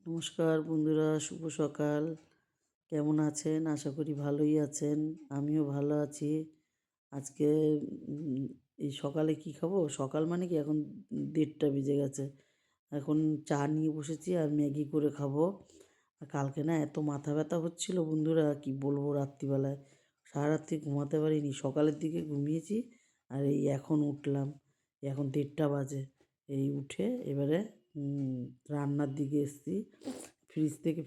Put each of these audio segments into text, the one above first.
নমস্কার বন্ধুরা, শুভ সকাল। কেমন আছেন? আশা করি ভালোই আছেন। আমিও ভালো আছি। আজকে উম এই সকালে কি খাবো? সকাল মানে কি এখন ১:৩০ বেজে গেছে। এখন চা নিয়ে বসেছি আর ম্যাগি করে খাবো। আর কালকে না এত মাথা ব্যথা হচ্ছিল বন্ধুরা, কি বলবো রাত্রিবেলায়। সারারাত্রি ঘুমাতে পারিনি। সকালের দিকে ঘুমিয়েছি আর এই এখন উঠলাম। এখন ১:৩০ বাজে। এই উঠে এবারে রান্নার দিকে এসেছি।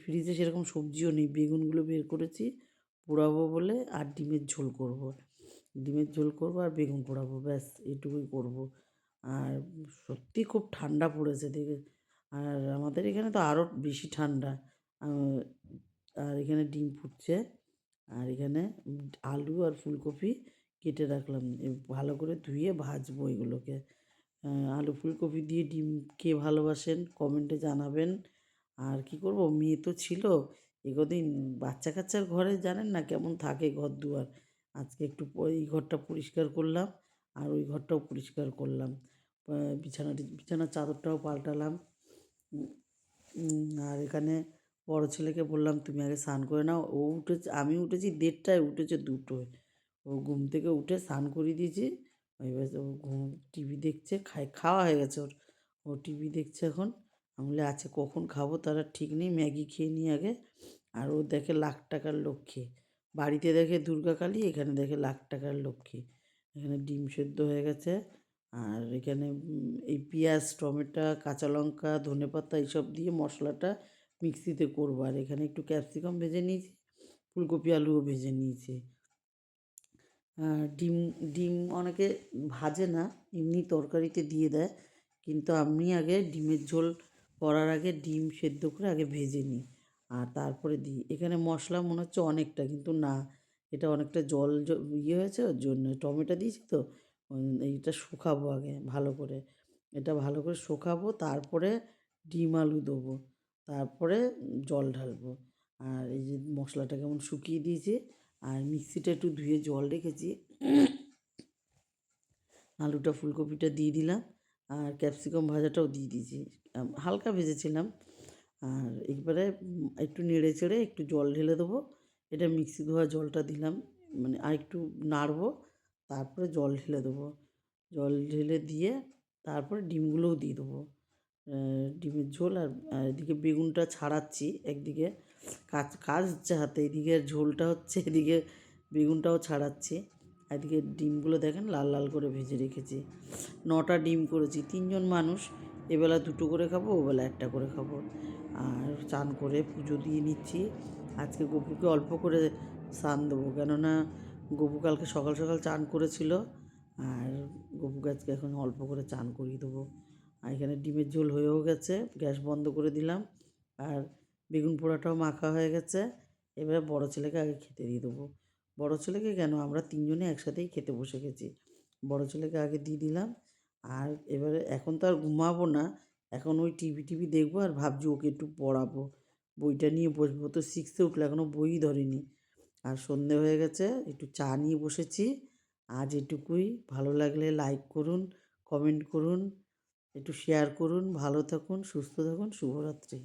ফ্রিজে সেরকম সবজিও নেই। বেগুনগুলো বের করেছি, পোড়াবো বলে, আর ডিমের ঝোল করব। ডিমের ঝোল করব আর বেগুন পোড়াবো, ব্যাস এটুকুই করব। আর সত্যি খুব ঠান্ডা পড়েছে দেখে। আর আমাদের এখানে তো আরও বেশি ঠান্ডা। আর এখানে ডিম ফুটছে। আর এখানে আলু আর ফুলকপি কেটে রাখলাম। ভালো করে ধুয়ে ভাজবো এগুলোকে। আলু ফুলকপি দিয়ে ডিম কে ভালোবাসেন কমেন্টে জানাবেন। আর কি করব, মেয়ে তো ছিল এ কদিন। বাচ্চা কাচ্চার ঘরে জানেন না কেমন থাকে ঘর দুয়ার। আজকে একটু এই ঘরটা পরিষ্কার করলাম আর ওই ঘরটাও পরিষ্কার করলাম। বিছানার চাদরটাও পাল্টালাম। আর এখানে বড় ছেলেকে বললাম তুমি আগে স্নান করে নাও। ও উঠেছে, আমি উঠেছি ১:৩০, উঠেছে ২টোয়। ও ঘুম থেকে উঠে স্নান করিয়ে দিয়েছি। এবার ও টিভি দেখছে, খাওয়া হয়ে গেছে ওর। ও টিভি দেখছে এখন। আমি বলি আচ্ছা কখন খাবো তার আর ঠিক নেই, ম্যাগি খেয়ে নিই আগে। আর ও দেখে লাখ টাকার লক্ষ্মী। বাড়িতে দেখে দুর্গাকালী, এখানে দেখে লাখ টাকার লক্ষ্মী। এখানে ডিম সেদ্ধ হয়ে গেছে। আর এখানে এই পেঁয়াজ, টমেটো, কাঁচা লঙ্কা, ধনেপাতা এইসব দিয়ে মশলাটা মিক্সিতে করবো। আর এখানে একটু ক্যাপসিকাম ভেজে নিয়েছি, ফুলকপি আলুও ভেজে নিয়েছি। ডিম ডিম অনেকে ভাজে না, এমনি তরকারিতে দিয়ে দেয়। কিন্তু আমি আগে ডিমের ঝোল করার আগে ডিম সেদ্ধ করে আগে ভেজে নিই আর তারপরে দিই। এখানে মশলা মনে হচ্ছে অনেকটা, কিন্তু না, এটা অনেকটা জল ইয়ে হয়েছে, ওর জন্য টমেটো দিয়েছি তো। এইটা শুকাবো আগে ভালো করে। এটা ভালো করে শুকাবো, তারপরে ডিম আলু দেবো, তারপরে জল ঢালবো। আর এই যে মশলাটা কেমন শুকিয়ে দিয়েছি, আর মিক্সিটা একটু ধুয়ে জল রেখেছি। আলুটা ফুলকপিটা দিয়ে দিলাম আর ক্যাপসিকাম ভাজাটাও দিয়ে দিয়েছি। হালকা ভেজেছিলাম। আর এবারে একটু নেড়ে চেড়ে একটু জল ঢেলে দেবো। এটা মিক্সি ধোয়া জলটা দিলাম, মানে আর একটু নাড়বো, তারপরে জল ঢেলে দেবো। জল ঢেলে দিয়ে তারপরে ডিমগুলোও দিয়ে দেবো। ডিমের ঝোল। আর এদিকে বেগুনটা ছাড়াচ্ছি একদিকে, কাজ হচ্ছে হাতে, এদিকে ঝোলটা হচ্ছে, এদিকে বেগুনটাও ছাড়াচ্ছি। এদিকে ডিমগুলো দেখেন লাল লাল করে ভেজে রেখেছি। 9টা ডিম করেছি, 3জন মানুষ। এবেলা 2টো করে খাবো, ওবেলা 1টা করে খাবো। আর চান করে পুজো দিয়ে নিচ্ছি। আজকে গপুকে অল্প করে স্নান দেবো, কেননা গপু কালকে সকাল সকাল চান করেছিল। আর গপুকে আজকে এখন অল্প করে চান করিয়ে দেবো। আর এখানে ডিমের ঝোল হয়েও গেছে, গ্যাস বন্ধ করে দিলাম। আর বেগুন পোড়াটাও মাখা হয়ে গেছে। এবারে বড় ছেলেকে আগে খেতে দিয়ে দেবো। বড় ছেলেকে কেন, আমরা 3জনে একসাথেই খেতে বসে গেছি। বড় ছেলেকে আগে দিয়ে দিলাম। আর এবারে এখন তো আর ঘুমাবো না, এখন ওই টিভি দেখবো আর ভাবছি ওকে একটু পড়াবো। বইটা নিয়ে বসবো, তো 6-এ উঠলে এখনও বই ধরেনি। আর সন্ধে হয়ে গেছে, একটু চা নিয়ে বসেছি। আজ এটুকুই। ভালো লাগলে লাইক করুন, কমেন্ট করুন, একটু শেয়ার করুন। ভালো থাকুন, সুস্থ থাকুন, শুভরাত্রি।